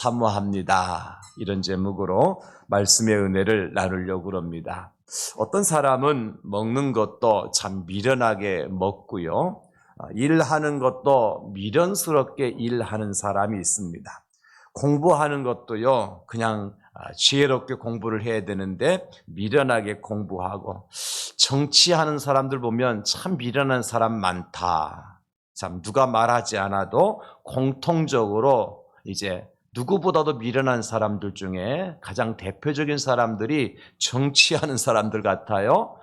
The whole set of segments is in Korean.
사모합니다. 이런 제목으로 말씀의 은혜를 나누려고 합니다. 어떤 사람은 먹는 것도 참 미련하게 먹고요. 일하는 것도 미련스럽게 일하는 사람이 있습니다. 공부하는 것도요, 그냥 지혜롭게 공부를 해야 되는데 미련하게 공부하고, 정치하는 사람들 보면 참 미련한 사람 많다. 참 누가 말하지 않아도 공통적으로 이제 누구보다도 미련한 사람들 중에 가장 대표적인 사람들이 정치하는 사람들 같아요.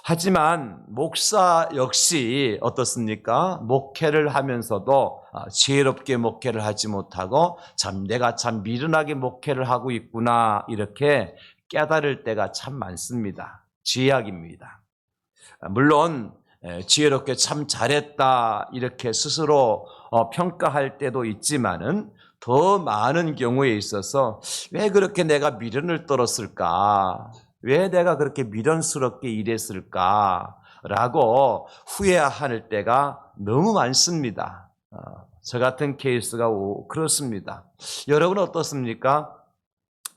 하지만 목사 역시 어떻습니까? 목회를 하면서도 지혜롭게 목회를 하지 못하고 내가 참 미련하게 목회를 하고 있구나, 이렇게 깨달을 때가 참 많습니다. 지혜학입니다. 물론 지혜롭게 참 잘했다 이렇게 스스로 평가할 때도 있지만은, 더 많은 경우에 있어서 왜 그렇게 내가 미련을 떨었을까? 왜 내가 그렇게 미련스럽게 일했을까? 라고 후회할 때가 너무 많습니다. 저 같은 케이스가 그렇습니다. 여러분 어떻습니까?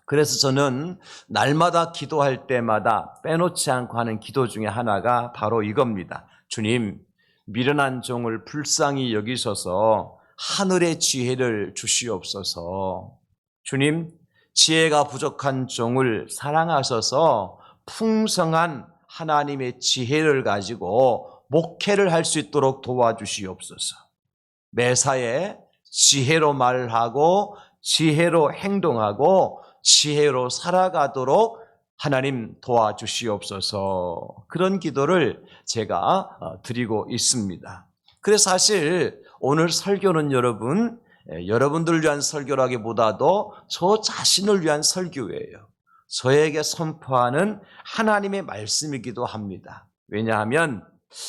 그래서 저는 날마다 기도할 때마다 빼놓지 않고 하는 기도 중에 하나가 바로 이겁니다. 주님, 미련한 종을 불쌍히 여기셔서 하늘의 지혜를 주시옵소서. 주님, 지혜가 부족한 종을 사랑하셔서 풍성한 하나님의 지혜를 가지고 목회를 할 수 있도록 도와주시옵소서. 매사에 지혜로 말하고 지혜로 행동하고 지혜로 살아가도록 하나님 도와주시옵소서. 그런 기도를 제가 드리고 있습니다. 그래서 사실 오늘 설교는 여러분들을 위한 설교라기보다도 저 자신을 위한 설교예요. 저에게 선포하는 하나님의 말씀이기도 합니다. 왜냐하면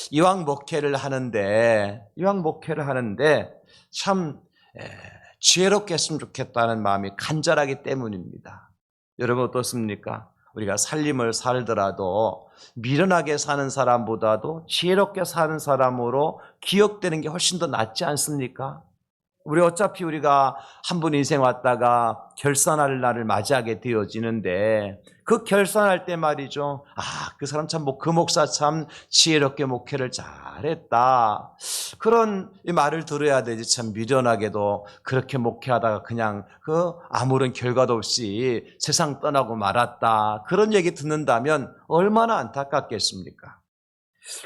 이왕 목회를 하는데 참 지혜롭게 했으면 좋겠다는 마음이 간절하기 때문입니다. 여러분 어떻습니까? 우리가 살림을 살더라도 미련하게 사는 사람보다도 지혜롭게 사는 사람으로 기억되는 게 훨씬 더 낫지 않습니까? 어차피 우리가 한 번 인생 왔다가 결산할 날을 맞이하게 되어지는데, 그 결산할 때 말이죠, 그 사람 참 그 목사 참 지혜롭게 목회를 잘했다, 그런 말을 들어야 되지. 참 미련하게도 그렇게 목회하다가 그냥 아무런 결과도 없이 세상 떠나고 말았다, 그런 얘기 듣는다면 얼마나 안타깝겠습니까?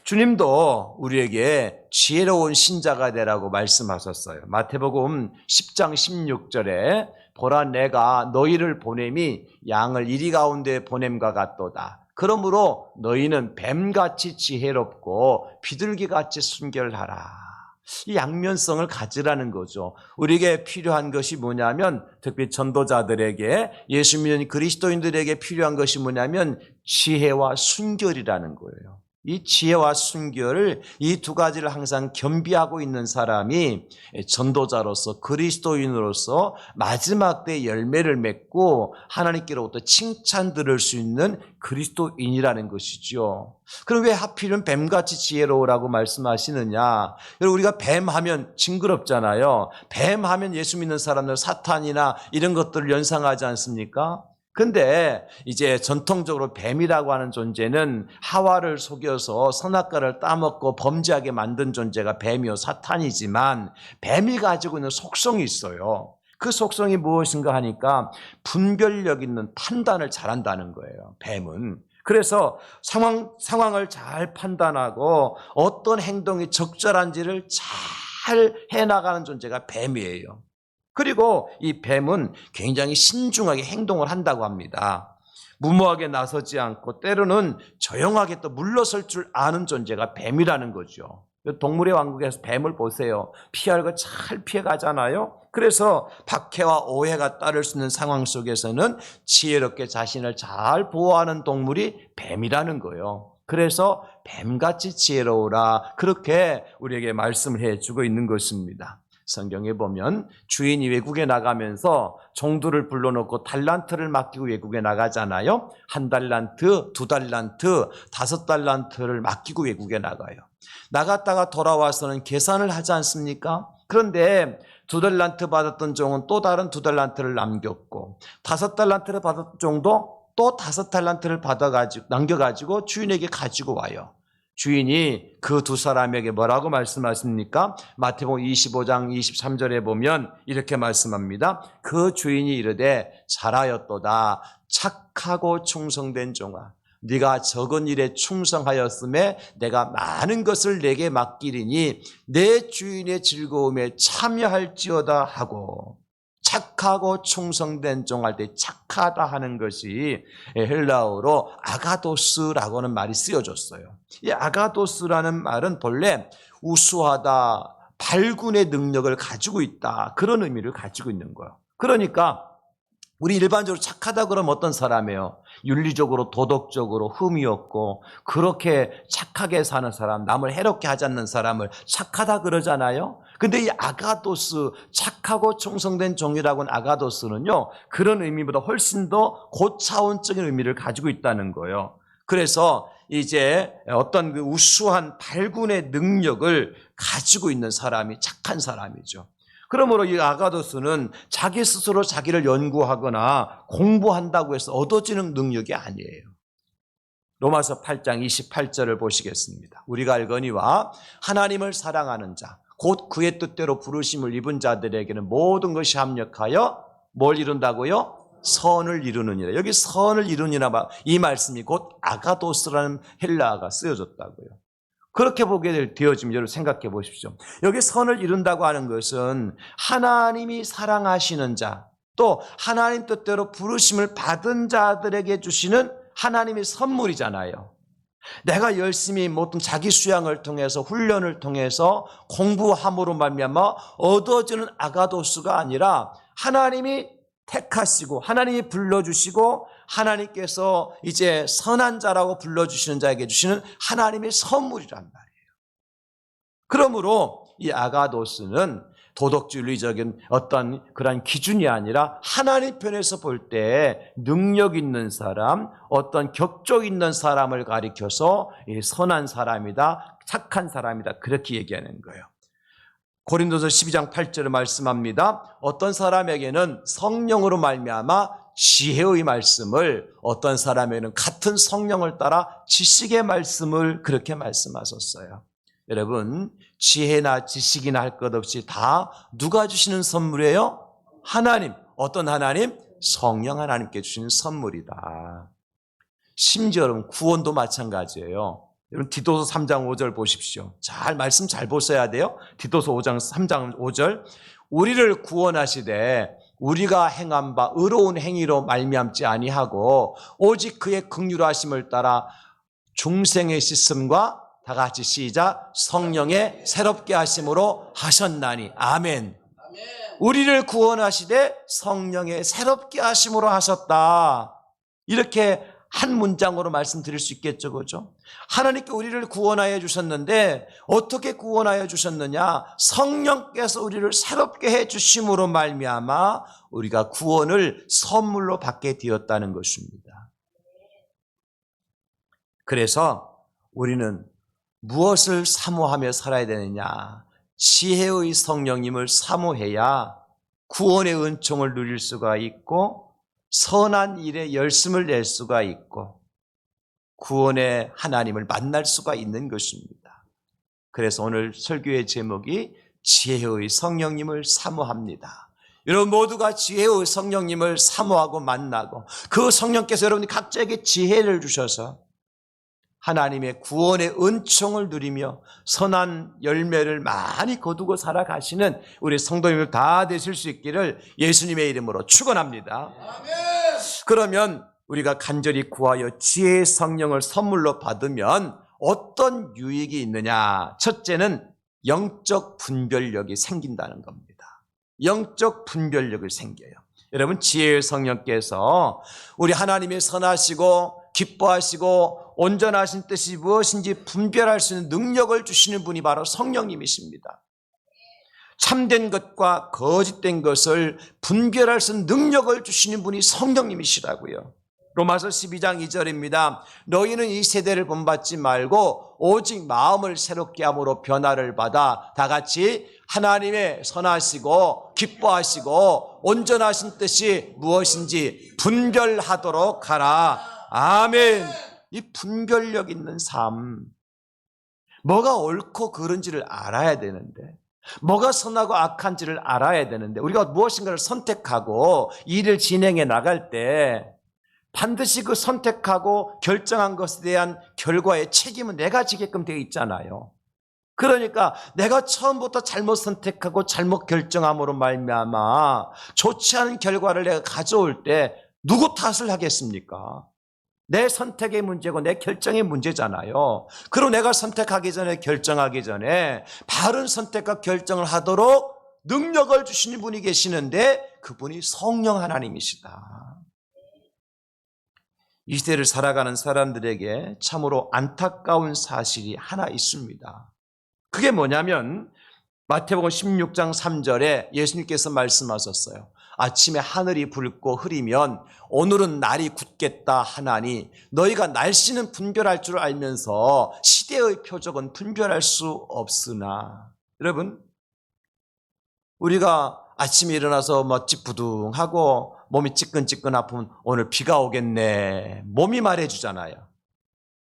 주님도 우리에게 지혜로운 신자가 되라고 말씀하셨어요. 마태복음 10장 16절에 보라, 내가 너희를 보냄이 양을 이리 가운데 보냄과 같도다. 그러므로 너희는 뱀같이 지혜롭고 비둘기같이 순결하라. 이 양면성을 가지라는 거죠. 우리에게 필요한 것이 뭐냐면, 특히 전도자들에게, 예수 믿는 그리스도인들에게 필요한 것이 뭐냐면 지혜와 순결이라는 거예요. 이 지혜와 순결을, 이 두 가지를 항상 겸비하고 있는 사람이 전도자로서, 그리스도인으로서 마지막 때 열매를 맺고 하나님께로부터 칭찬 들을 수 있는 그리스도인이라는 것이죠. 그럼 왜 하필은 뱀같이 지혜로우라고 말씀하시느냐? 여러분, 우리가 뱀하면 징그럽잖아요. 뱀하면 예수 믿는 사람들 사탄이나 이런 것들을 연상하지 않습니까? 근데 이제 전통적으로 뱀이라고 하는 존재는 하와를 속여서 선악과를 따먹고 범죄하게 만든 존재가 뱀이요 사탄이지만, 뱀이 가지고 있는 속성이 있어요. 그 속성이 무엇인가 하니까 분별력 있는 판단을 잘한다는 거예요, 뱀은. 그래서 상황을 잘 판단하고 어떤 행동이 적절한지를 잘 해나가는 존재가 뱀이에요. 그리고 이 뱀은 굉장히 신중하게 행동을 한다고 합니다. 무모하게 나서지 않고 때로는 조용하게 또 물러설 줄 아는 존재가 뱀이라는 거죠. 동물의 왕국에서 뱀을 보세요. 피할 거 잘 피해가잖아요. 그래서 박해와 오해가 따를 수 있는 상황 속에서는 지혜롭게 자신을 잘 보호하는 동물이 뱀이라는 거예요. 그래서 뱀같이 지혜로우라, 그렇게 우리에게 말씀을 해주고 있는 것입니다. 성경에 보면 주인이 외국에 나가면서 종들을 불러놓고 달란트를 맡기고 외국에 나가잖아요. 1달란트, 2달란트, 5달란트를 맡기고 외국에 나가요. 나갔다가 돌아와서는 계산을 하지 않습니까? 그런데 2달란트 받았던 종은 또 다른 2달란트를 남겼고 5달란트를 받았던 종도 또 5달란트를 남겨가지고 주인에게 가지고 와요. 주인이 그 두 사람에게 뭐라고 말씀하십니까? 마태복음 25장 23절에 보면 이렇게 말씀합니다. 그 주인이 이르되 잘하였도다 착하고 충성된 종아, 네가 적은 일에 충성하였음에 내가 많은 것을 내게 맡기리니 내 주인의 즐거움에 참여할지어다 하고, 착하고 충성된 종 할 때 착하다 하는 것이 헬라어로 아가도스라고는 말이 쓰여졌어요. 이 아가도스라는 말은 본래 우수하다, 발군의 능력을 가지고 있다, 그런 의미를 가지고 있는 거예요. 그러니까 우리 일반적으로 착하다 그러면 어떤 사람이에요? 윤리적으로 도덕적으로 흠이 없고 그렇게 착하게 사는 사람, 남을 해롭게 하지 않는 사람을 착하다 그러잖아요. 근데 이 아가도스, 착하고 충성된 종이라고는 아가도스는요, 그런 의미보다 훨씬 더 고차원적인 의미를 가지고 있다는 거예요. 그래서 이제 어떤 그 우수한 발군의 능력을 가지고 있는 사람이 착한 사람이죠. 그러므로 이 아가도스는 자기 스스로 자기를 연구하거나 공부한다고 해서 얻어지는 능력이 아니에요. 로마서 8장 28절을 보시겠습니다. 우리가 알거니와 하나님을 사랑하는 자, 곧 그의 뜻대로 부르심을 입은 자들에게는 모든 것이 합력하여 뭘 이룬다고요? 선을 이루느니라. 여기 선을 이루느니라, 이 말씀이 곧 아가도스라는 헬라어가 쓰여졌다고요. 그렇게 보게 되어지면 여러분 생각해 보십시오. 여기 선을 이룬다고 하는 것은 하나님이 사랑하시는 자, 또 하나님 뜻대로 부르심을 받은 자들에게 주시는 하나님의 선물이잖아요. 내가 열심히 모든 자기 수양을 통해서 훈련을 통해서 공부함으로 말미암아 얻어지는 아가도스가 아니라 하나님이 택하시고 하나님이 불러주시고 하나님께서 이제 선한 자라고 불러주시는 자에게 주시는 하나님의 선물이란 말이에요. 그러므로 이 아가도스는 도덕주의적인 어떤 그런 기준이 아니라 하나님 편에서 볼 때 능력 있는 사람, 어떤 격조 있는 사람을 가리켜서 선한 사람이다, 착한 사람이다, 그렇게 얘기하는 거예요. 고린도서 12장 8절에 말씀합니다. 어떤 사람에게는 성령으로 말미암아 지혜의 말씀을, 어떤 사람에게는 같은 성령을 따라 지식의 말씀을 그렇게 말씀하셨어요. 여러분, 지혜나 지식이나 할 것 없이 다 누가 주시는 선물이에요? 하나님. 어떤 하나님? 성령 하나님께 주시는 선물이다. 심지어 여러분, 구원도 마찬가지예요. 여러분, 디도서 3장 5절 보십시오. 말씀 잘 보셔야 돼요. 디도서 5장 3장 5절. 우리를 구원하시되 우리가 행한 바 의로운 행위로 말미암지 아니하고 오직 그의 긍휼하심을 따라 중생의 씻음과 다 같이 시작, 성령의 새롭게 하심으로 하셨나니. 아멘. 우리를 구원하시되 성령의 새롭게 하심으로 하셨다. 이렇게 한 문장으로 말씀드릴 수 있겠죠, 그죠? 하나님께 우리를 구원하여 주셨는데 어떻게 구원하여 주셨느냐? 성령께서 우리를 새롭게 해 주심으로 말미암아 우리가 구원을 선물로 받게 되었다는 것입니다. 그래서 우리는 무엇을 사모하며 살아야 되느냐? 지혜의 성령님을 사모해야 구원의 은총을 누릴 수가 있고 선한 일에 열심을 낼 수가 있고 구원의 하나님을 만날 수가 있는 것입니다. 그래서 오늘 설교의 제목이 지혜의 성령님을 사모합니다. 여러분 모두가 지혜의 성령님을 사모하고 만나고 그 성령께서 여러분이 각자에게 지혜를 주셔서 하나님의 구원의 은총을 누리며 선한 열매를 많이 거두고 살아가시는 우리 성도님들 다 되실 수 있기를 예수님의 이름으로 축원합니다. 그러면 우리가 간절히 구하여 지혜의 성령을 선물로 받으면 어떤 유익이 있느냐? 첫째는 영적 분별력이 생긴다는 겁니다. 영적 분별력을 생겨요. 여러분, 지혜의 성령께서 우리 하나님의 선하시고 기뻐하시고 온전하신 뜻이 무엇인지 분별할 수 있는 능력을 주시는 분이 바로 성령님이십니다. 참된 것과 거짓된 것을 분별할 수 있는 능력을 주시는 분이 성령님이시라고요. 로마서 12장 2절입니다. 너희는 이 세대를 본받지 말고 오직 마음을 새롭게 함으로 변화를 받아 다 같이 하나님의 선하시고 기뻐하시고 온전하신 뜻이 무엇인지 분별하도록 하라. 아멘. 이 분별력 있는 삶, 뭐가 옳고 그른지를 알아야 되는데, 뭐가 선하고 악한지를 알아야 되는데, 우리가 무엇인가를 선택하고 일을 진행해 나갈 때 반드시 그 선택하고 결정한 것에 대한 결과의 책임은 내가 지게끔 되어 있잖아요. 그러니까 내가 처음부터 잘못 선택하고 잘못 결정함으로 말미암아 좋지 않은 결과를 내가 가져올 때 누구 탓을 하겠습니까? 내 선택의 문제고 내 결정의 문제잖아요. 그리고 내가 선택하기 전에 결정하기 전에 바른 선택과 결정을 하도록 능력을 주시는 분이 계시는데 그분이 성령 하나님이시다. 이 시대를 살아가는 사람들에게 참으로 안타까운 사실이 하나 있습니다. 그게 뭐냐면 마태복음 16장 3절에 예수님께서 말씀하셨어요. 아침에 하늘이 붉고 흐리면 오늘은 날이 굳겠다 하나니 너희가 날씨는 분별할 줄 알면서 시대의 표적은 분별할 수 없으나. 여러분, 우리가 아침에 일어나서 찌뿌둥하고 몸이 찌끈찌끈 아프면 오늘 비가 오겠네, 몸이 말해주잖아요.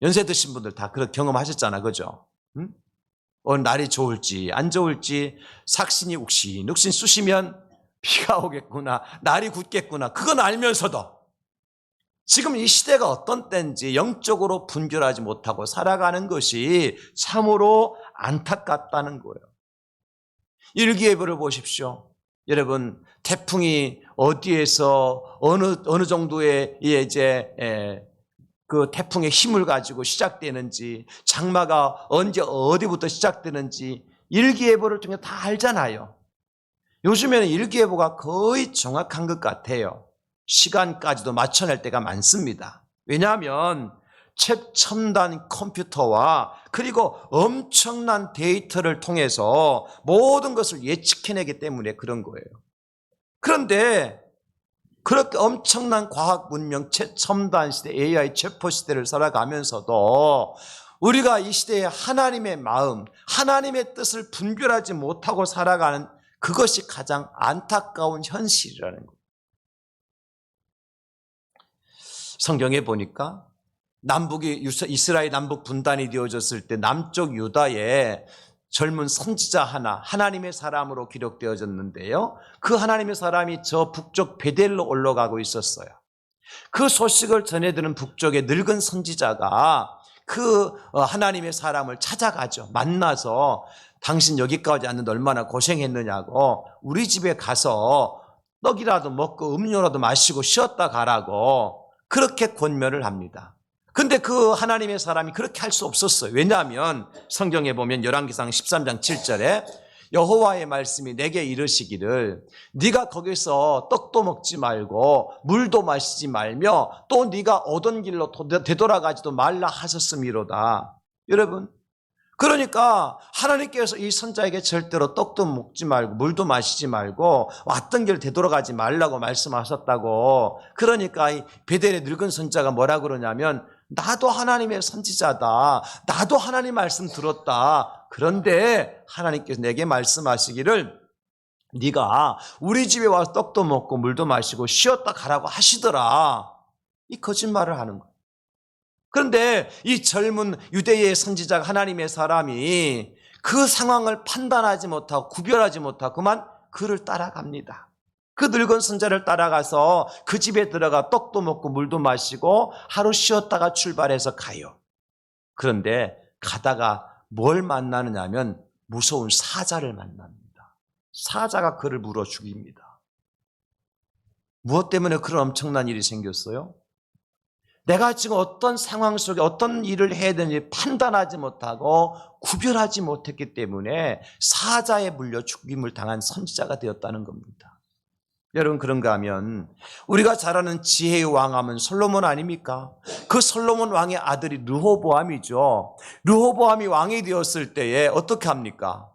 연세 드신 분들 다 그런 경험하셨잖아, 그죠? 응? 오늘 날이 좋을지 안 좋을지 삭신이 욱신욱신 쑤시면 비가 오겠구나, 날이 굳겠구나, 그건 알면서도 지금 이 시대가 어떤 때인지 영적으로 분별하지 못하고 살아가는 것이 참으로 안타깝다는 거예요. 일기예보를 보십시오. 여러분, 태풍이 어디에서 어느 정도의 그 태풍의 힘을 가지고 시작되는지, 장마가 언제 어디부터 시작되는지 일기예보를 통해 다 알잖아요. 요즘에는 일기예보가 거의 정확한 것 같아요. 시간까지도 맞춰낼 때가 많습니다. 왜냐하면 최첨단 컴퓨터와 그리고 엄청난 데이터를 통해서 모든 것을 예측해내기 때문에 그런 거예요. 그런데 그렇게 엄청난 과학 문명, 최첨단 시대, AI 체포 시대를 살아가면서도 우리가 이 시대에 하나님의 마음, 하나님의 뜻을 분별하지 못하고 살아가는 그것이 가장 안타까운 현실이라는 거예요. 성경에 보니까 이스라엘 남북 분단이 되어졌을 때 남쪽 유다에 젊은 선지자 하나, 하나님의 사람으로 기록되어졌는데요. 그 하나님의 사람이 저 북쪽 베델로 올라가고 있었어요. 그 소식을 전해드는 북쪽의 늙은 선지자가 그 하나님의 사람을 찾아가죠. 만나서 당신 여기까지 왔는데 얼마나 고생했느냐고, 우리 집에 가서 떡이라도 먹고 음료라도 마시고 쉬었다 가라고 그렇게 권면을 합니다. 근데 그 하나님의 사람이 그렇게 할 수 없었어요. 왜냐하면 성경에 보면 열왕기상 13장 7절에 여호와의 말씀이 내게 이르시기를 네가 거기서 떡도 먹지 말고 물도 마시지 말며 또 네가 오던 길로 되돌아가지도 말라 하셨음이로다. 여러분, 그러니까 하나님께서 이 선자에게 절대로 떡도 먹지 말고 물도 마시지 말고 왔던 길 되돌아가지 말라고 말씀하셨다고. 그러니까 이 베델의 늙은 선자가 뭐라 그러냐면 나도 하나님의 선지자다, 나도 하나님 말씀 들었다. 그런데 하나님께서 내게 말씀하시기를 네가 우리 집에 와서 떡도 먹고 물도 마시고 쉬었다 가라고 하시더라. 이 거짓말을 하는 거예요. 그런데 이 젊은 유대의 선지자가, 하나님의 사람이 그 상황을 판단하지 못하고 구별하지 못하고 그만 그를 따라갑니다. 그 늙은 선자를 따라가서 그 집에 들어가 떡도 먹고 물도 마시고 하루 쉬었다가 출발해서 가요. 그런데 가다가 뭘 만나느냐 하면 무서운 사자를 만납니다. 사자가 그를 물어 죽입니다. 무엇 때문에 그런 엄청난 일이 생겼어요? 내가 지금 어떤 상황 속에 어떤 일을 해야 되는지 판단하지 못하고 구별하지 못했기 때문에 사자에 물려 죽임을 당한 선지자가 되었다는 겁니다. 여러분, 그런가 하면 우리가 잘 아는 지혜의 왕하면 솔로몬 아닙니까? 그 솔로몬 왕의 아들이 르호보암이죠. 르호보암이 왕이 되었을 때에 어떻게 합니까?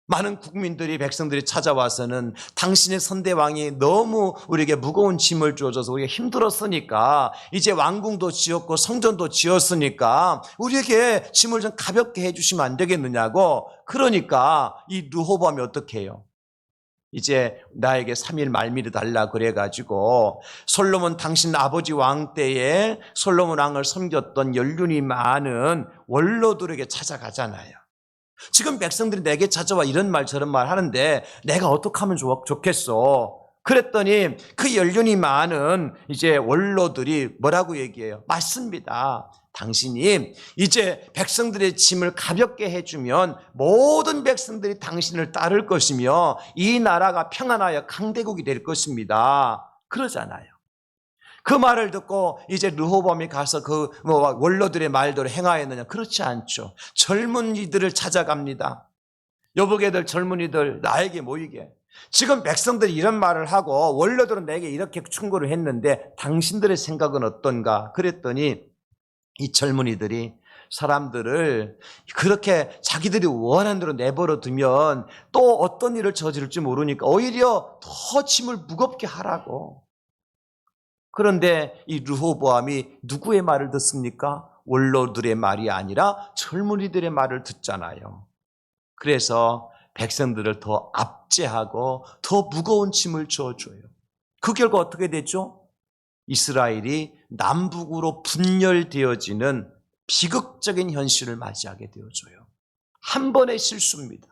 많은 국민들이 백성들이 찾아와서는 당신의 선대왕이 너무 우리에게 무거운 짐을 주어줘서 우리가 힘들었으니까 이제 왕궁도 지었고 성전도 지었으니까 우리에게 짐을 좀 가볍게 해주시면 안 되겠느냐고. 그러니까 이 르호보암이 어떻게 해요? 이제 나에게 3일 말미를 달라 그래가지고 솔로몬 당신 아버지 왕 때에 솔로몬 왕을 섬겼던 연륜이 많은 원로들에게 찾아가잖아요. 지금 백성들이 내게 찾아와 이런 말 저런 말 하는데 내가 어떻게 하면 좋겠어? 그랬더니 그 연륜이 많은 이제 원로들이 뭐라고 얘기해요? 맞습니다. 당신이 이제 백성들의 짐을 가볍게 해주면 모든 백성들이 당신을 따를 것이며 이 나라가 평안하여 강대국이 될 것입니다. 그러잖아요. 그 말을 듣고 이제 르호보암이 가서 그 원로들의 말대로 행하였느냐? 그렇지 않죠. 젊은이들을 찾아갑니다. 여보게들 젊은이들 나에게 모이게. 지금 백성들이 이런 말을 하고 원로들은 내게 이렇게 충고를 했는데 당신들의 생각은 어떤가? 그랬더니 이 젊은이들이 사람들을 그렇게 자기들이 원하는 대로 내버려 두면 또 어떤 일을 저지를지 모르니까 오히려 더 짐을 무겁게 하라고. 그런데 이 르호보암이 누구의 말을 듣습니까? 원로들의 말이 아니라 젊은이들의 말을 듣잖아요. 그래서 백성들을 더 압제하고 더 무거운 짐을 져줘요. 그 결과 어떻게 되죠? 이스라엘이 남북으로 분열되어지는 비극적인 현실을 맞이하게 되어줘요. 한 번의 실수입니다.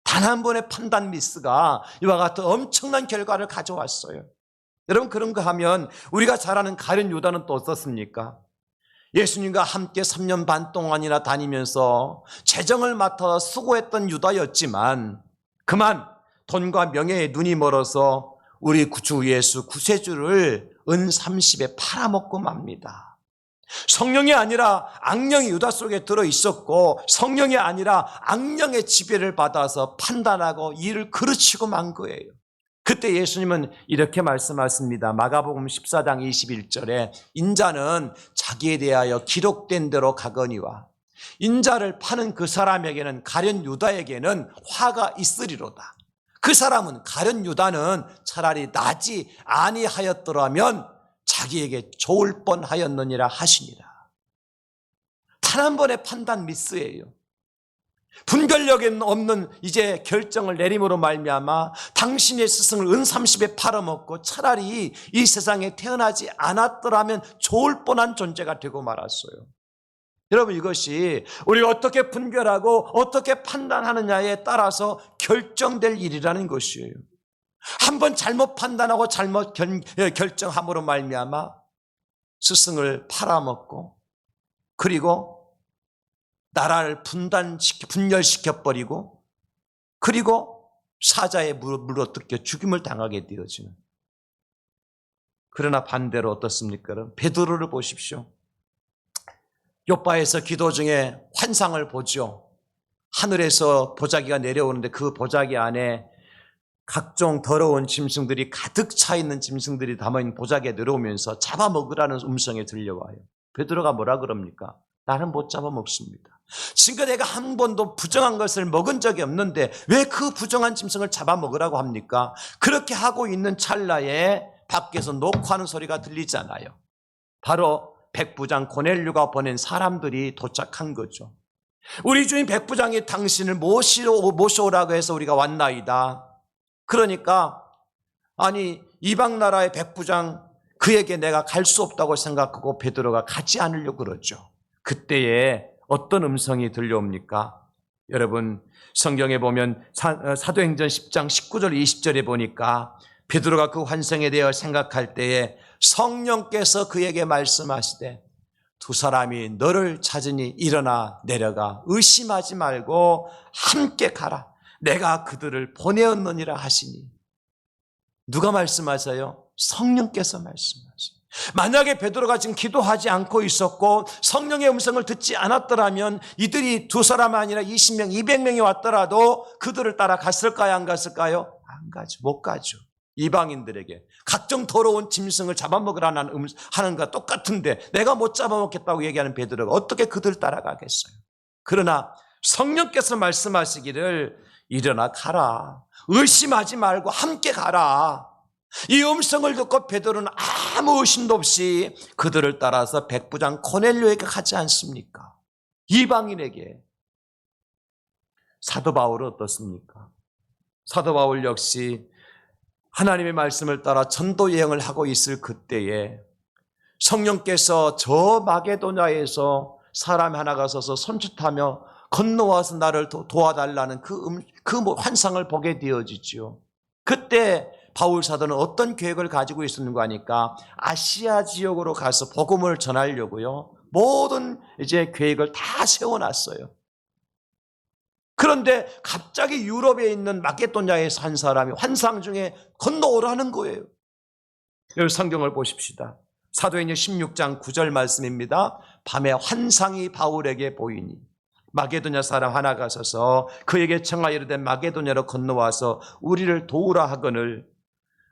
단 한 번의 판단 미스가 이와 같은 엄청난 결과를 가져왔어요. 여러분 그런가 하면 우리가 잘 아는 가룟 유다는 또 어떻습니까? 예수님과 함께 3년 반 동안이나 다니면서 재정을 맡아 수고했던 유다였지만 그만 돈과 명예에 눈이 멀어서 우리 주 예수 구세주를 은 30에 팔아먹고 맙니다. 성령이 아니라 악령이 유다 속에 들어있었고 성령이 아니라 악령의 지배를 받아서 판단하고 일을 그르치고 만 거예요. 그때 예수님은 이렇게 말씀하십니다. 마가복음 14장 21절에 인자는 자기에 대하여 기록된 대로 가거니와 인자를 파는 그 사람에게는 가룟 유다에게는 화가 있으리로다. 그 사람은 가룟 유다는 차라리 나지 아니하였더라면 자기에게 좋을 뻔하였느니라 하시니라. 단 한 번의 판단 미스예요. 분별력에 없는 이제 결정을 내림으로 말미암아 당신의 스승을 은 30에 팔아먹고 차라리 이 세상에 태어나지 않았더라면 좋을 뻔한 존재가 되고 말았어요. 여러분 이것이 우리가 어떻게 분별하고 어떻게 판단하느냐에 따라서 결정될 일이라는 것이에요. 한번 잘못 판단하고 잘못 결정함으로 말미암아 스승을 팔아먹고 그리고 나라를 분열시켜버리고 그리고 사자에 물어뜯겨 죽임을 당하게 되어지는. 그러나 반대로 어떻습니까? 베드로를 보십시오. 요바에서 기도 중에 환상을 보죠. 하늘에서 보자기가 내려오는데 그 보자기 안에 각종 더러운 짐승들이 가득 차 있는 짐승들이 담아있는 보자기에 내려오면서 잡아먹으라는 음성이 들려와요. 베드로가 뭐라 그럽니까? 나는 못 잡아먹습니다. 지금까지 내가 한 번도 부정한 것을 먹은 적이 없는데 왜 그 부정한 짐승을 잡아먹으라고 합니까? 그렇게 하고 있는 찰나에 밖에서 녹화하는 소리가 들리잖아요. 바로 백부장 고넬료가 보낸 사람들이 도착한 거죠. 우리 주인 백부장이 당신을 모셔오라고 해서 우리가 왔나이다. 그러니까 아니 이방 나라의 백부장 그에게 내가 갈 수 없다고 생각하고 베드로가 가지 않으려고 그러죠. 그때에 어떤 음성이 들려옵니까? 여러분 성경에 보면 사도행전 10장 19절 20절에 보니까 베드로가 그 환상에 대해 생각할 때에 성령께서 그에게 말씀하시되 두 사람이 너를 찾으니 일어나 내려가 의심하지 말고 함께 가라. 내가 그들을 보내었느니라 하시니. 누가 말씀하세요? 성령께서 말씀하세요. 만약에 베드로가 지금 기도하지 않고 있었고 성령의 음성을 듣지 않았더라면 이들이 두 사람 아니라 20명, 200명이 왔더라도 그들을 따라 갔을까요? 안 갔을까요? 안 가죠. 못 가죠. 이방인들에게 각종 더러운 짐승을 잡아먹으라는 하는 것과 똑같은데 내가 못 잡아먹겠다고 얘기하는 베드로가 어떻게 그들을 따라가겠어요? 그러나 성령께서 말씀하시기를 일어나 가라. 의심하지 말고 함께 가라. 이 음성을 듣고 베드로는 아무 의심도 없이 그들을 따라서 백부장 고넬료에게 가지 않습니까? 이방인에게. 사도 바울은 어떻습니까? 사도 바울 역시 하나님의 말씀을 따라 전도 여행을 하고 있을 그때에 성령께서 저 마게도냐에서 사람 하나가 서서 손짓하며 건너와서 나를 도와달라는 그 환상을 보게 되어지죠. 그때 바울 사도는 어떤 계획을 가지고 있었는가 하니까 아시아 지역으로 가서 복음을 전하려고요. 모든 이제 계획을 다 세워놨어요. 그런데 갑자기 유럽에 있는 마게도냐에서 한 사람이 환상 중에 건너오라는 거예요. 여기 성경을 보십시다. 사도행전 16장 9절 말씀입니다. 밤에 환상이 바울에게 보이니 마게도냐 사람 하나가 서서 그에게 청하여 이르되 마게도냐로 건너와서 우리를 도우라 하거늘.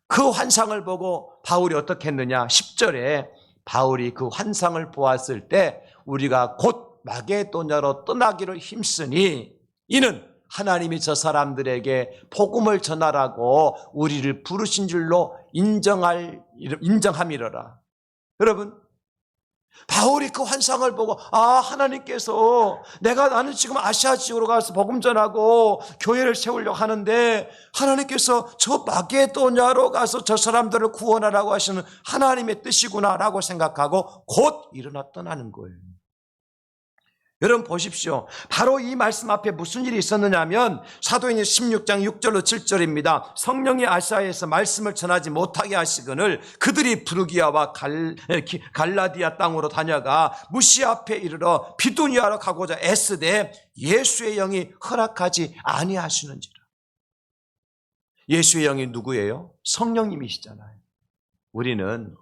그 환상을 보고 바울이 어떻게 했느냐? 10절에 바울이 그 환상을 보았을 때 우리가 곧 마게도냐로 떠나기를 힘쓰니 이는 하나님이 저 사람들에게 복음을 전하라고 우리를 부르신 줄로 인정함이로라. 여러분, 바울이 그 환상을 보고 하나님께서 나는 지금 아시아 지역으로 가서 복음 전하고 교회를 세우려고 하는데 하나님께서 저 마게도냐로 가서 저 사람들을 구원하라고 하시는 하나님의 뜻이구나라고 생각하고 곧 일어나 떠나는 거예요. 여러분 보십시오. 바로 이 말씀 앞에 무슨 일이 있었느냐 하면 사도행전 16장 6절로 7절입니다. 성령이 아시아에서 말씀을 전하지 못하게 하시거늘 그들이 부르기아와 갈라디아 땅으로 다녀가 무시아 앞에 이르러 비두니아로 가고자 애쓰되 예수의 영이 허락하지 아니하시는지라. 예수의 영이 누구예요? 성령님이시잖아요. 우리는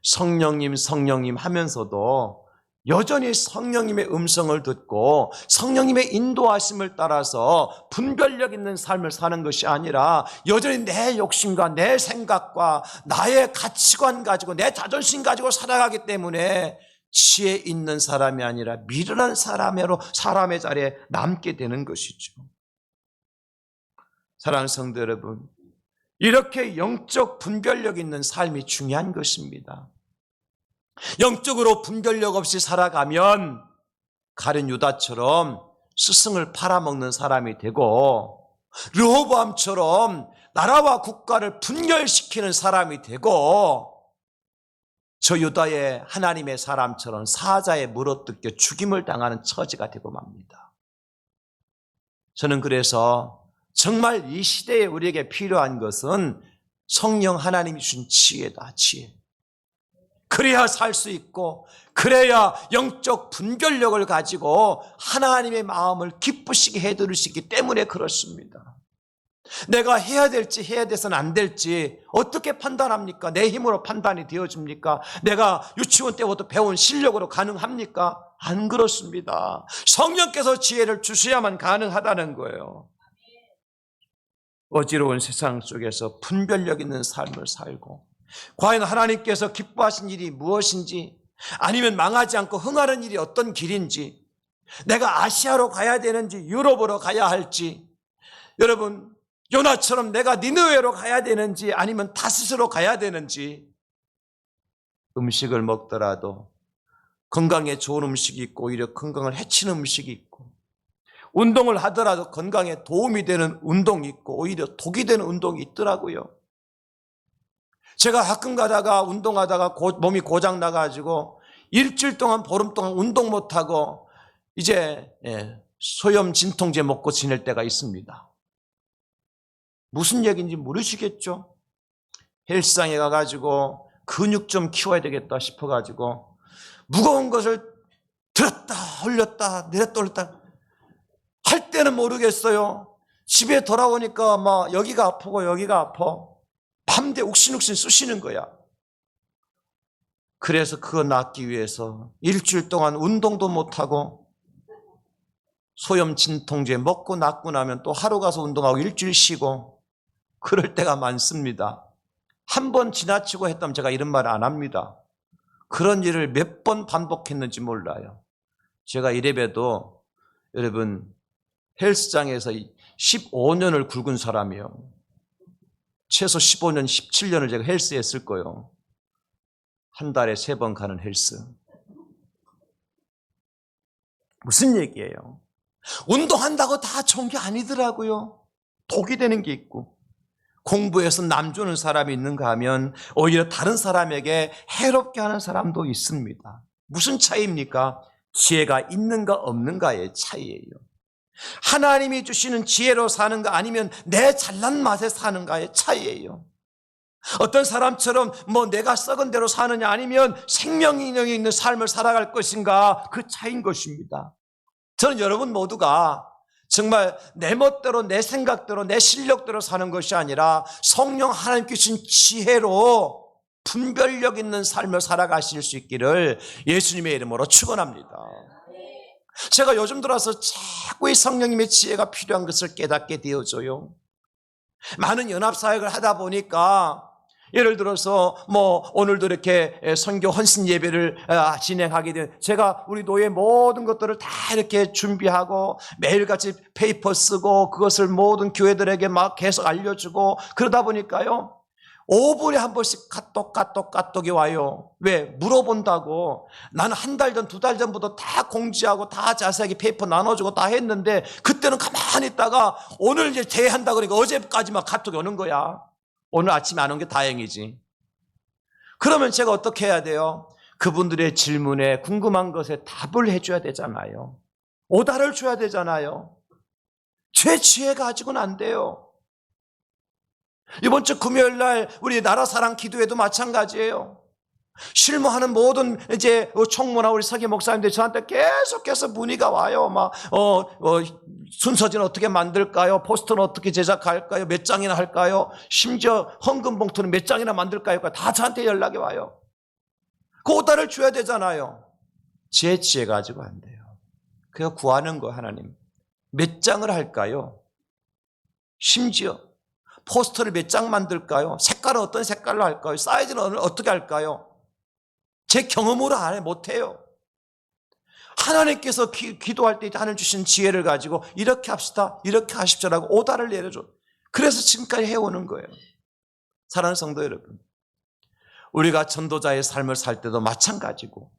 성령님 하면서도 여전히 성령님의 음성을 듣고 성령님의 인도하심을 따라서 분별력 있는 삶을 사는 것이 아니라 여전히 내 욕심과 내 생각과 나의 가치관 가지고 내 자존심 가지고 살아가기 때문에 지혜 있는 사람이 아니라 미련한 사람의 자리에 남게 되는 것이죠. 사랑하는 성도 여러분, 이렇게 영적 분별력 있는 삶이 중요한 것입니다. 영적으로 분별력 없이 살아가면 가룟 유다처럼 스승을 팔아먹는 사람이 되고 르호보암처럼 나라와 국가를 분열시키는 사람이 되고 저 유다의 하나님의 사람처럼 사자에 물어뜯겨 죽임을 당하는 처지가 되고 맙니다. 저는 그래서 정말 이 시대에 우리에게 필요한 것은 성령 하나님이 주신 지혜다. 지혜. 그래야 살 수 있고 그래야 영적 분별력을 가지고 하나님의 마음을 기쁘시게 해드릴 수 있기 때문에 그렇습니다. 내가 해야 될지 해야 돼서는 안 될지 어떻게 판단합니까? 내 힘으로 판단이 되어집니까? 내가 유치원 때부터 배운 실력으로 가능합니까? 안 그렇습니다. 성령께서 지혜를 주셔야만 가능하다는 거예요. 어지러운 세상 속에서 분별력 있는 삶을 살고 과연 하나님께서 기뻐하신 일이 무엇인지 아니면 망하지 않고 흥하는 일이 어떤 길인지 내가 아시아로 가야 되는지 유럽으로 가야 할지 여러분 요나처럼 내가 니느웨로 가야 되는지 아니면 다스스로 가야 되는지 음식을 먹더라도 건강에 좋은 음식이 있고 오히려 건강을 해치는 음식이 있고 운동을 하더라도 건강에 도움이 되는 운동이 있고 오히려 독이 되는 운동이 있더라고요. 제가 가끔 가다가 운동하다가 몸이 고장 나가지고 일주일 동안 보름 동안 운동 못하고 이제 소염 진통제 먹고 지낼 때가 있습니다. 무슨 얘기인지 모르시겠죠? 헬스장에 가가지고 근육 좀 키워야 되겠다 싶어가지고 무거운 것을 들었다 올렸다 내렸다 올렸다 할 때는 모르겠어요. 집에 돌아오니까 막 여기가 아프고 여기가 아파. 밤새 욱신욱신 쑤시는 거야. 그래서 그거 낫기 위해서 일주일 동안 운동도 못하고 소염 진통제 먹고 낫고 나면 또 하루 가서 운동하고 일주일 쉬고 그럴 때가 많습니다. 한 번 지나치고 했다면 제가 이런 말 안 합니다. 그런 일을 몇 번 반복했는지 몰라요. 제가 이래봬도 여러분, 헬스장에서 15년을 굵은 사람이요. 최소 15년, 17년을 제가 헬스에 쓸 거예요. 한 달에 3번 가는 헬스. 무슨 얘기예요? 운동한다고 다 좋은 게 아니더라고요. 독이 되는 게 있고, 공부해서 남 주는 사람이 있는가 하면 오히려 다른 사람에게 해롭게 하는 사람도 있습니다. 무슨 차이입니까? 지혜가 있는가 없는가의 차이예요. 하나님이 주시는 지혜로 사는가 아니면 내 잘난 맛에 사는가의 차이예요. 어떤 사람처럼 내가 썩은 대로 사느냐 아니면 생명력이 있는 삶을 살아갈 것인가, 그 차이인 것입니다. 저는 여러분 모두가 정말 내 멋대로, 내 생각대로, 내 실력대로 사는 것이 아니라 성령 하나님께 주신 지혜로 분별력 있는 삶을 살아가실 수 있기를 예수님의 이름으로 축원합니다. 제가 요즘 들어서 자꾸 이 성령님의 지혜가 필요한 것을 깨닫게 되어져요. 많은 연합사역을 하다 보니까 예를 들어서 오늘도 이렇게 선교 헌신 예배를 진행하게 된, 제가 우리 노예 모든 것들을 다 이렇게 준비하고 매일같이 페이퍼 쓰고 그것을 모든 교회들에게 막 계속 알려주고 그러다 보니까요, 5분에 한 번씩 까똑이 와요. 왜? 물어본다고. 나는 한 달 전, 2달 전부터 다 공지하고 다 자세하게 페이퍼 나눠주고 다 했는데 그때는 가만히 있다가 오늘 이제 대회한다 그러니까 어제까지 막 카톡이 오는 거야. 오늘 아침에 안 온 게 다행이지. 그러면 제가 어떻게 해야 돼요? 그분들의 질문에, 궁금한 것에 답을 해줘야 되잖아요. 오달을 줘야 되잖아요. 제 지혜 가지고는 안 돼요. 이번 주 금요일 날 우리 나라사랑 기도회도 마찬가지예요. 실무하는 모든 이제 총무나 우리 서기 목사님들 저한테 계속해서 문의가 와요. 순서지는 어떻게 만들까요? 포스터는 어떻게 제작할까요? 몇 장이나 할까요? 심지어 헌금 봉투는 몇 장이나 만들까요? 다 저한테 연락이 와요. 그 오달을 줘야 되잖아요. 제 지혜 가지고 안 돼요. 그래서 구하는 거, 하나님. 몇 장을 할까요? 심지어 포스터를 몇 장 만들까요? 색깔은 어떤 색깔로 할까요? 사이즈는 어떻게 할까요? 제 경험으로 못해요. 하나님께서 기도할 때 하나님 주신 지혜를 가지고 이렇게 합시다, 이렇게 하십시오라고 오달을 내려줘. 그래서 지금까지 해오는 거예요. 사랑하는 성도 여러분, 우리가 전도자의 삶을 살 때도 마찬가지고,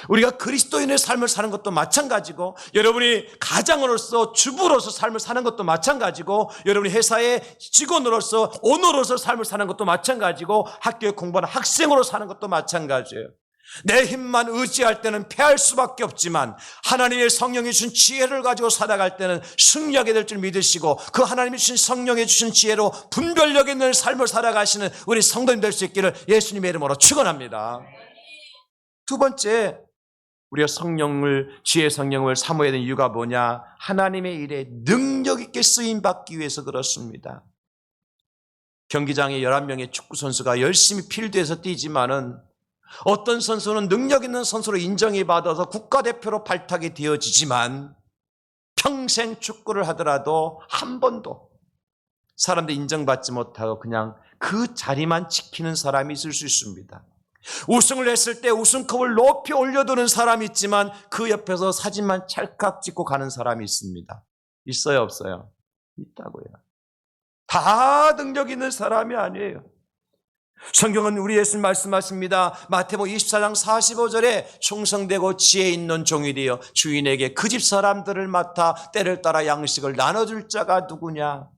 우리가 그리스도인의 삶을 사는 것도 마찬가지고, 여러분이 가장으로서 주부로서 삶을 사는 것도 마찬가지고, 여러분이 회사의 직원으로서 오너로서 삶을 사는 것도 마찬가지고, 학교에 공부하는 학생으로 사는 것도 마찬가지예요. 내 힘만 의지할 때는 패할 수밖에 없지만 하나님의 성령이 주신 지혜를 가지고 살아갈 때는 승리하게 될 줄 믿으시고, 그 하나님이 주신 성령이 주신 지혜로 분별력 있는 삶을 살아가시는 우리 성도님 될 수 있기를 예수님의 이름으로 축원합니다. 두 번째, 우리가 지혜의 성령을 사모해야 되는 이유가 뭐냐? 하나님의 일에 능력 있게 쓰임받기 위해서 그렇습니다. 경기장에 11명의 축구선수가 열심히 필드에서 뛰지만은 어떤 선수는 능력 있는 선수로 인정이 받아서 국가대표로 발탁이 되어지지만 평생 축구를 하더라도 한 번도 사람들 인정받지 못하고 그냥 그 자리만 지키는 사람이 있을 수 있습니다. 우승을 했을 때 우승컵을 높이 올려두는 사람이 있지만 그 옆에서 사진만 찰칵 찍고 가는 사람이 있습니다. 있어요, 없어요? 있다고요. 다 능력 있는 사람이 아니에요. 성경은 우리 예수님 말씀하십니다. 마태복음 24장 45절에 충성되고 지혜 있는 종이 되어 주인에게 그 집 사람들을 맡아 때를 따라 양식을 나눠줄 자가 누구냐?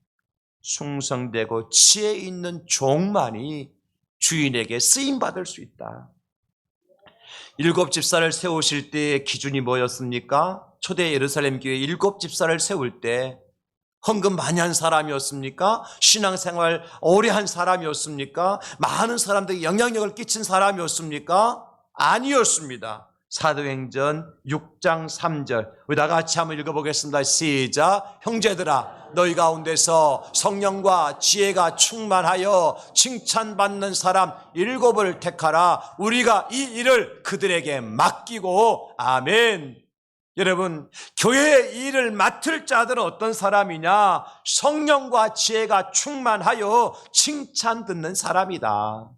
충성되고 지혜 있는 종만이 주인에게 쓰임받을 수 있다. 7 집사를 세우실 때의 기준이 뭐였습니까? 초대 예루살렘 교회 7 집사를 세울 때 헌금 많이 한 사람이었습니까? 신앙생활 오래 한 사람이었습니까? 많은 사람들에게 영향력을 끼친 사람이었습니까? 아니었습니다. 사도행전 6장 3절 우리 다 같이 한번 읽어보겠습니다. 시작. 형제들아, 너희 가운데서 성령과 지혜가 충만하여 칭찬받는 사람 7을 택하라. 우리가 이 일을 그들에게 맡기고. 아멘. 여러분, 교회의 일을 맡을 자들은 어떤 사람이냐? 성령과 지혜가 충만하여 칭찬 듣는 사람이다.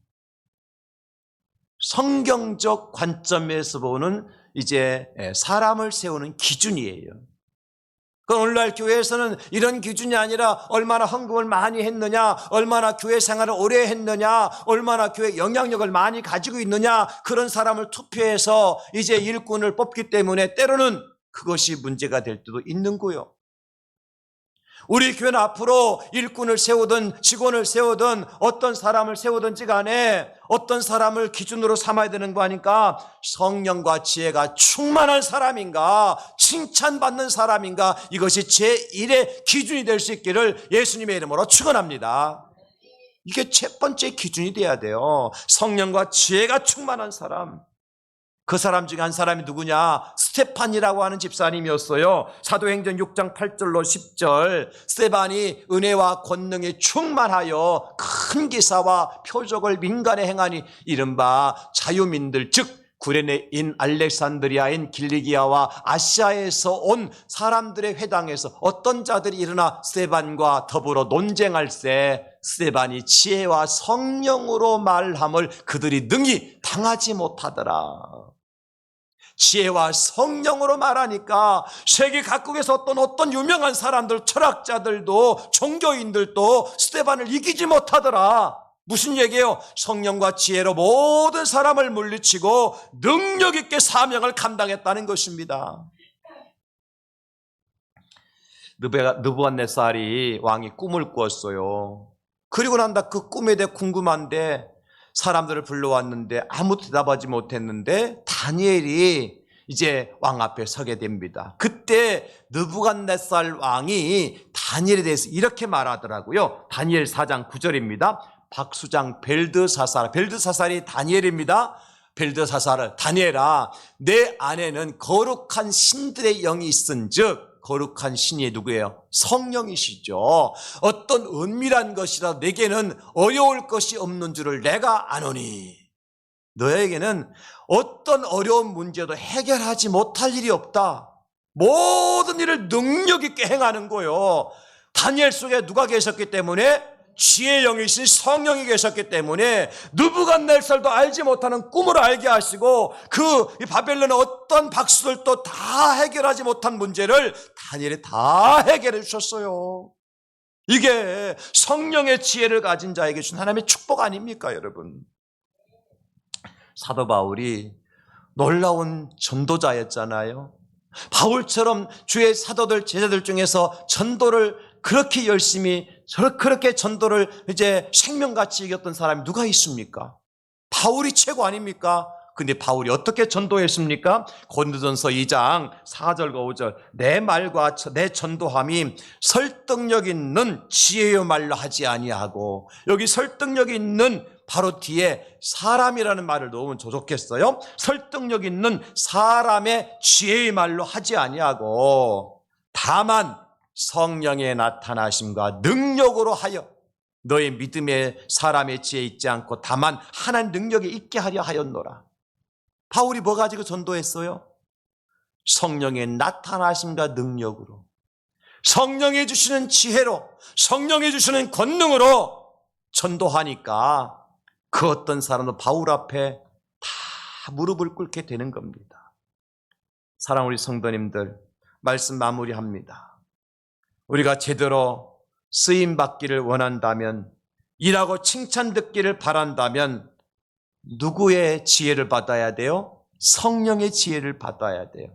성경적 관점에서 보는 이제 사람을 세우는 기준이에요. 그 오늘날 교회에서는 이런 기준이 아니라 얼마나 헌금을 많이 했느냐, 얼마나 교회 생활을 오래 했느냐, 얼마나 교회 영향력을 많이 가지고 있느냐, 그런 사람을 투표해서 이제 일꾼을 뽑기 때문에 때로는 그것이 문제가 될 때도 있는 거요. 우리 교회는 앞으로 일꾼을 세우든 직원을 세우든 어떤 사람을 세우든지 간에 어떤 사람을 기준으로 삼아야 되는 거 아니까 성령과 지혜가 충만한 사람인가, 칭찬받는 사람인가, 이것이 제1의 기준이 될 수 있기를 예수님의 이름으로 축원합니다. 이게 첫 번째 기준이 돼야 돼요. 성령과 지혜가 충만한 사람. 그 사람 중에 한 사람이 누구냐? 스테판이라고 하는 집사님이었어요. 사도행전 6장 8절로 10절. 스테반이 은혜와 권능에 충만하여 큰 기사와 표적을 민간에 행하니 이른바 자유민들, 즉 구레네인 알렉산드리아인 길리기아와 아시아에서 온 사람들의 회당에서 어떤 자들이 일어나 스테반과 더불어 논쟁할세 스테반이 지혜와 성령으로 말함을 그들이 능히 당하지 못하더라. 지혜와 성령으로 말하니까 세계 각국에서 어떤 유명한 사람들, 철학자들도 종교인들도 스테반을 이기지 못하더라. 무슨 얘기예요? 성령과 지혜로 모든 사람을 물리치고 능력 있게 사명을 감당했다는 것입니다. 느부갓네살이 왕이 꿈을 꾸었어요. 그리고 난다 그 꿈에 대해 궁금한데 사람들을 불러왔는데 아무 대답하지 못했는데 다니엘이 이제 왕 앞에 서게 됩니다. 그때 느부갓네살 왕이 다니엘에 대해서 이렇게 말하더라고요. 다니엘 4장 9절입니다. 박수장 벨드사살이 다니엘입니다. 벨드사살을 다니엘아, 내 안에는 거룩한 신들의 영이 있은즉, 거룩한 신이 누구예요? 성령이시죠. 어떤 은밀한 것이라 내게는 어려울 것이 없는 줄을 내가 아노니, 너에게는 어떤 어려운 문제도 해결하지 못할 일이 없다. 모든 일을 능력 있게 행하는 거요. 다니엘 속에 누가 계셨기 때문에? 지혜의 영이신 성령이 계셨기 때문에 느부갓네살도 알지 못하는 꿈을 알게 하시고 그 바벨론의 어떤 박수들도 다 해결하지 못한 문제를 다니엘이 다 해결해 주셨어요. 이게 성령의 지혜를 가진 자에게 준 하나님의 축복 아닙니까, 여러분? 사도 바울이 놀라운 전도자였잖아요. 바울처럼 주의 사도들, 제자들 중에서 전도를 그렇게 열심히, 그렇게 전도를 이제 생명같이 이겼던 사람이 누가 있습니까? 바울이 최고 아닙니까? 근데 바울이 어떻게 전도했습니까? 고린도전서 2장 4절과 5절. 내 말과 내 전도함이 설득력 있는 지혜의 말로 하지 아니하고, 여기 설득력 있는 바로 뒤에 사람이라는 말을 넣으면 좋겠어요. 설득력 있는 사람의 지혜의 말로 하지 아니하고 다만 성령의 나타나심과 능력으로 하여 너의 믿음에 사람의 지혜 있지 않고 다만 하나님 능력이 있게 하려 하였노라. 바울이 뭐 가지고 전도했어요? 성령의 나타나심과 능력으로, 성령이 주시는 지혜로, 성령이 주시는 권능으로 전도하니까 그 어떤 사람도 바울 앞에 다 무릎을 꿇게 되는 겁니다. 사랑하는 우리 성도님들, 말씀 마무리합니다. 우리가 제대로 쓰임받기를 원한다면, 일하고 칭찬 듣기를 바란다면 누구의 지혜를 받아야 돼요? 성령의 지혜를 받아야 돼요.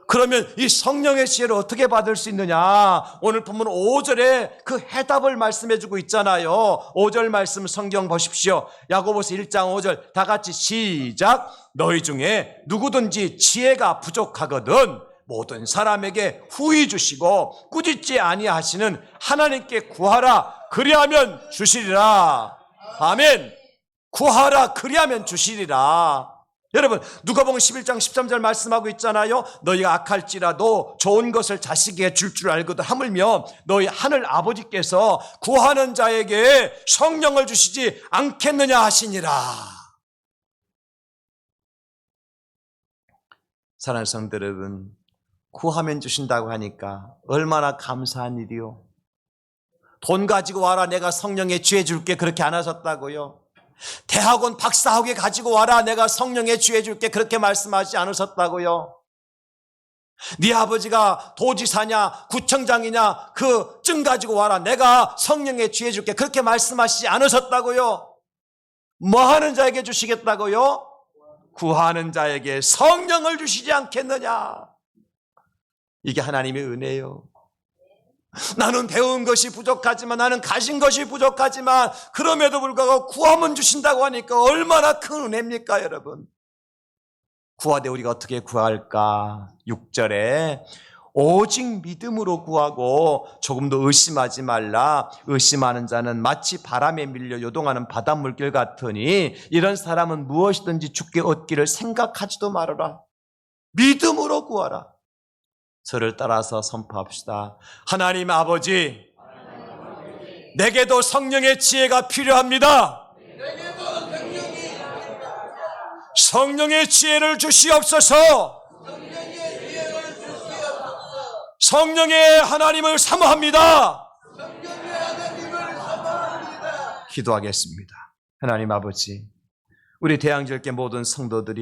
그러면 이 성령의 지혜를 어떻게 받을 수 있느냐? 오늘 본문 5절에 그 해답을 말씀해 주고 있잖아요. 5절 말씀 성경 보십시오. 야고보서 1장 5절 다 같이 시작. 너희 중에 누구든지 지혜가 부족하거든 모든 사람에게 후히 주시고 꾸짖지 아니하시는 하나님께 구하라. 그리하면 주시리라. 아멘. 구하라. 그리하면 주시리라. 여러분, 누가복음 11장 13절 말씀하고 있잖아요. 너희가 악할지라도 좋은 것을 자식에게 줄 줄 알거든 하물며 너희 하늘 아버지께서 구하는 자에게 성령을 주시지 않겠느냐 하시니라. 사랑하는 성도 여러분, 구하면 주신다고 하니까 얼마나 감사한 일이요. 돈 가지고 와라, 내가 성령의 지혜 줄게, 그렇게 안 하셨다고요. 대학원 박사학위 가지고 와라, 내가 성령의 지혜 줄게, 그렇게 말씀하지 않으셨다고요. 네 아버지가 도지사냐 구청장이냐 그 증 가지고 와라. 내가 성령에 취해 줄게. 그렇게 말씀하시지 않으셨다고요? 뭐 하는 자에게 주시겠다고요? 구하는 자에게 성령을 주시지 않겠느냐? 이게 하나님의 은혜요. 나는 배운 것이 부족하지만, 나는 가진 것이 부족하지만 그럼에도 불구하고 구하면 주신다고 하니까 얼마나 큰 은혜입니까, 여러분? 구하되 우리가 어떻게 구할까? 6절에 오직 믿음으로 구하고 조금도 의심하지 말라. 의심하는 자는 마치 바람에 밀려 요동하는 바닷물결 같으니 이런 사람은 무엇이든지 주께 얻기를 생각하지도 말아라. 믿음으로 구하라. 저를 따라서 선포합시다. 하나님 아버지, 내게도 성령의 지혜가 필요합니다. 성령의 지혜를 주시옵소서. 성령의 하나님을 사모합니다. 기도하겠습니다. 하나님 아버지, 우리 대양절개 모든 성도들이